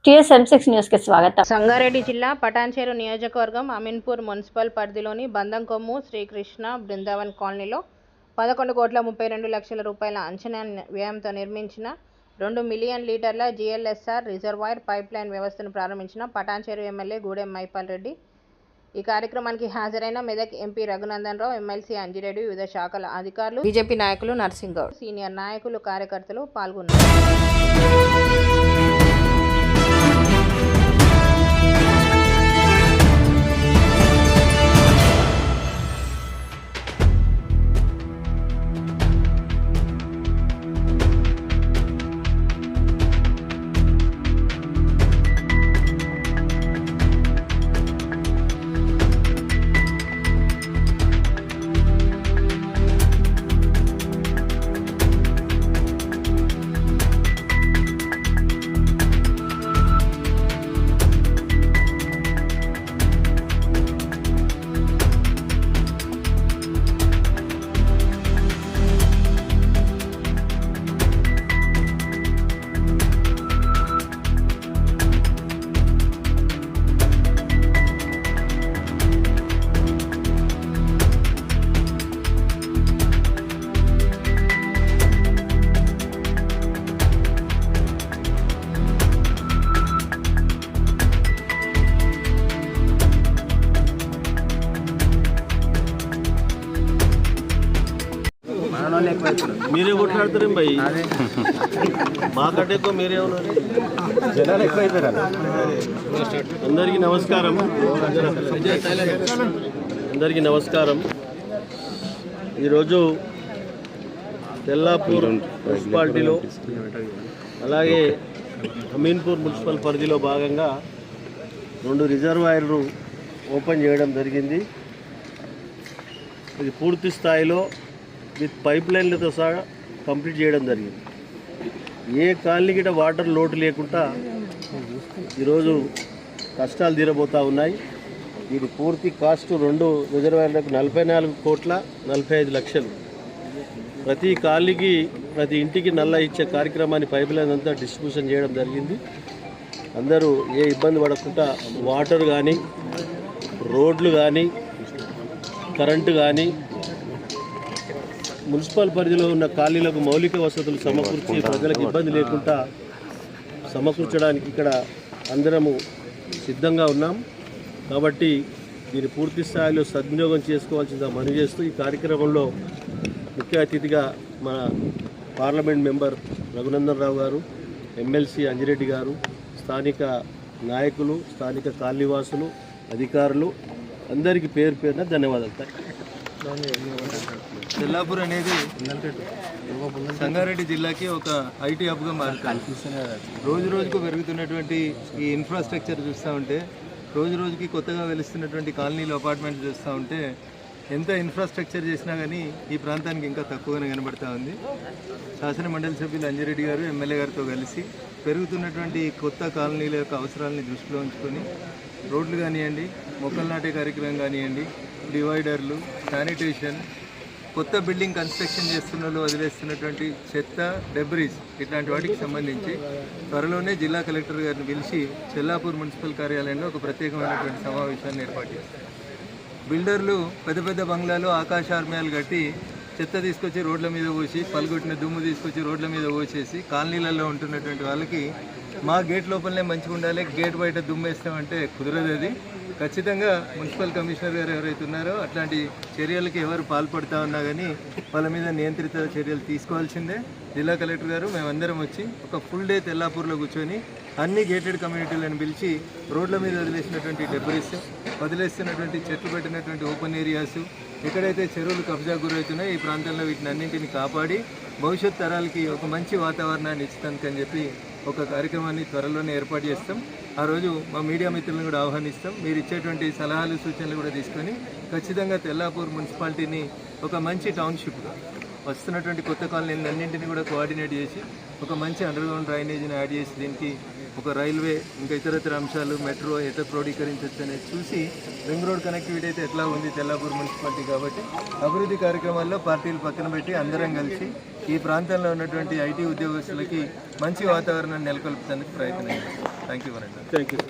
TSM6 news కి స్వాగతం. సంగారెడ్డి జిల్లా పటాన్చెరు నియోజకవర్గం అమీన్పూర్ మున్సిపల్ పరిధిలోని బందంకొమ్ము శ్రీకృష్ణ బృందావన్ కాలనీలో 11,32,00,000 రూపాయల అంచనా వ్యయంతో నిర్మించిన 2 మిలియన్ లీటర్ల GLSR రిజర్వాయర్ పైప్లైన్ వ్యవస్థను ప్రారంభించిన పటాన్చెరు ఎమ్మెల్యే గూడెం మైపాల్ రెడ్డి. ఈ కార్యక్రమానికి హాజరైన మెదక్ ఎంపీ రఘునందన్ రావు, ఎమ్మెల్సీ అంజిరెడ్డి, వివిధ శాఖల అధికారులు, బీజేపీ నాయకులు, నర్సింగ్ గౌడ్, సీనియర్ నాయకులు, కార్యకర్తలు పాల్గొన్నారు. మీరే కొట్లాడుతారేం భయ్, మాకంటే ఎక్కువ మీరే ఉన్నారు. జనాలు ఎక్కువైపోయారు. అందరికీ నమస్కారం. ఈరోజు తెల్లాపూర్ మున్సిపాలిటీలో అలాగే అమీన్పూర్ మున్సిపల్ పరిధిలో భాగంగా 2 రిజర్వాయర్లు ఓపెన్ చేయడం జరిగింది. ఇది పూర్తి స్థాయిలో విత్ పైప్ లైన్లతో సహా కంప్లీట్ చేయడం జరిగింది. ఏ కాలనీకి వాటర్ లోటు లేకుండా ఈరోజు కష్టాలు తీరబోతూ ఉన్నాయి. దీని పూర్తి కాస్ట్ 2 రిజర్వాయర్లకు 44,45,00,000. ప్రతి కాలనీకి ప్రతి ఇంటికి నల్ల ఇచ్చే కార్యక్రమాన్ని పైప్ లైన్ అంతా డిస్ట్రిబ్యూషన్ చేయడం జరిగింది. అందరూ ఏ ఇబ్బంది పడకుండా వాటర్ కానీ, రోడ్లు కానీ, కరెంటు కానీ, మున్సిపల్ పరిధిలో ఉన్న కాలనీలకు మౌలిక వసతులు సమకూర్చి ప్రజలకు ఇబ్బంది లేకుండా సమకూర్చడానికి ఇక్కడ అందరము సిద్ధంగా ఉన్నాం. కాబట్టి దీన్ని పూర్తి స్థాయిలో సద్వినియోగం చేసుకోవాల్సిందిగా మనవి చేస్తూ ఈ కార్యక్రమంలో ముఖ్య అతిథిగా మన పార్లమెంట్ మెంబర్ రఘునందన్ రావు గారు, ఎమ్మెల్సీ అంజిరెడ్డి గారు, స్థానిక నాయకులు, స్థానిక కాలనీవాసులు, అధికారులు అందరికీ పేరు పేరున ధన్యవాదాలు. తెల్లాపూర్ అనేది సంగారెడ్డి జిల్లాకి ఒక ఐటీ హబ్గా మారుతుంది. రోజు రోజుకు పెరుగుతున్నటువంటి ఈ ఇన్ఫ్రాస్ట్రక్చర్ చూస్తూ ఉంటే, రోజు రోజుకి కొత్తగా వెలుస్తున్నటువంటి కాలనీలు, అపార్ట్మెంట్స్ చూస్తూ ఉంటే ఎంత ఇన్ఫ్రాస్ట్రక్చర్ చేసినా కానీ ఈ ప్రాంతానికి ఇంకా తక్కువగానే కనబడుతూ ఉంది. శాసన మండలి సభ్యులు అంజిరెడ్డి గారు, ఎమ్మెల్యే గారితో కలిసి పెరుగుతున్నటువంటి కొత్త కాలనీల యొక్క అవసరాలని దృష్టిలో ఉంచుకొని రోడ్లు కానివ్వండి, మొక్కలు నాటే కార్యక్రమం కానివ్వండి, డివైడర్లు, శానిటేషన్, కొత్త బిల్డింగ్ కన్స్ట్రక్షన్ చేస్తున్న వాళ్ళు వదిలేస్తున్నటువంటి చెత్త, డెబ్రీస్, ఇట్లాంటి వాటికి సంబంధించి త్వరలోనే జిల్లా కలెక్టర్ గారిని పిలిచి తెల్లాపూర్ మున్సిపల్ కార్యాలయంలో ఒక ప్రత్యేకమైనటువంటి సమావేశాన్ని ఏర్పాటు చేస్తారు. బిల్డర్లు పెద్ద పెద్ద బంగ్లాలు, ఆకాశార్మ్యాలు కట్టి చెత్త తీసుకొచ్చి రోడ్ల మీద పోసి, పలుగొట్టిన దుమ్ము తీసుకొచ్చి రోడ్ల మీద పోసేసి కాలనీలలో ఉంటున్నటువంటి వాళ్ళకి మా గేట్ లోపలనే మంచిగా ఉండాలి, గేట్ బయట దుమ్ము వేస్తామంటే కుదరదు. అది ఖచ్చితంగా మున్సిపల్ కమిషనర్ గారు ఎవరైతే ఉన్నారో అట్లాంటి చర్యలకి ఎవరు పాల్పడుతూ ఉన్నా కానీ వాళ్ళ మీద నియంత్రిత చర్యలు తీసుకోవాల్సిందే. జిల్లా కలెక్టర్ గారు మేమందరం వచ్చి ఒక ఫుల్ డే తెల్లాపూర్లో కూర్చొని అన్ని గేటెడ్ కమ్యూనిటీలను పిలిచి రోడ్ల మీద వదిలేసినటువంటి డెబ్రీస్, వదిలేస్తున్నటువంటి చెట్లు పెట్టినటువంటి ఓపెన్ ఏరియాస్, ఎక్కడైతే చెరువులు కబ్జా గురవుతున్నాయో ఈ ప్రాంతంలో వీటిని అన్నింటినీ కాపాడి భవిష్యత్ తరాలకి ఒక మంచి వాతావరణాన్ని ఇస్తానికని చెప్పి ఒక కార్యక్రమాన్ని త్వరలోనే ఏర్పాటు చేస్తాం. ఆ రోజు మా మీడియా మిత్రులను కూడా ఆహ్వానిస్తాం. మీరు ఇచ్చేటువంటి సలహాలు, సూచనలు కూడా తీసుకొని ఖచ్చితంగా తెల్లాపూర్ మున్సిపాలిటీని ఒక మంచి టౌన్షిప్గా వస్తున్నటువంటి కొత్త కాలనీలను అన్నింటినీ కూడా కోఆర్డినేట్ చేసి ఒక మంచి అండర్గ్రౌండ్ డ్రైనేజీని యాడ్ చేసి దీనికి ఒక రైల్వే ఇంకా ఇతరతర అంశాలు మెట్రో ఎట్లా క్రోడీకరించవచ్చు అనేది చూసి రింగ్ రోడ్ కనెక్టివిటీ అయితే ఎట్లా ఉంది తెల్లాపూర్ మున్సిపాలిటీ కాబట్టి అభివృద్ధి కార్యక్రమాల్లో పార్టీలు పక్కన పెట్టి అందరం కలిసి ఈ ప్రాంతంలో ఉన్నటువంటి ఐటీ ఉద్యోగస్తులకి మంచి వాతావరణాన్ని నెలకొల్పడానికి ప్రయత్నం చేస్తాం. థ్యాంక్ యూ వరండి. Thank you.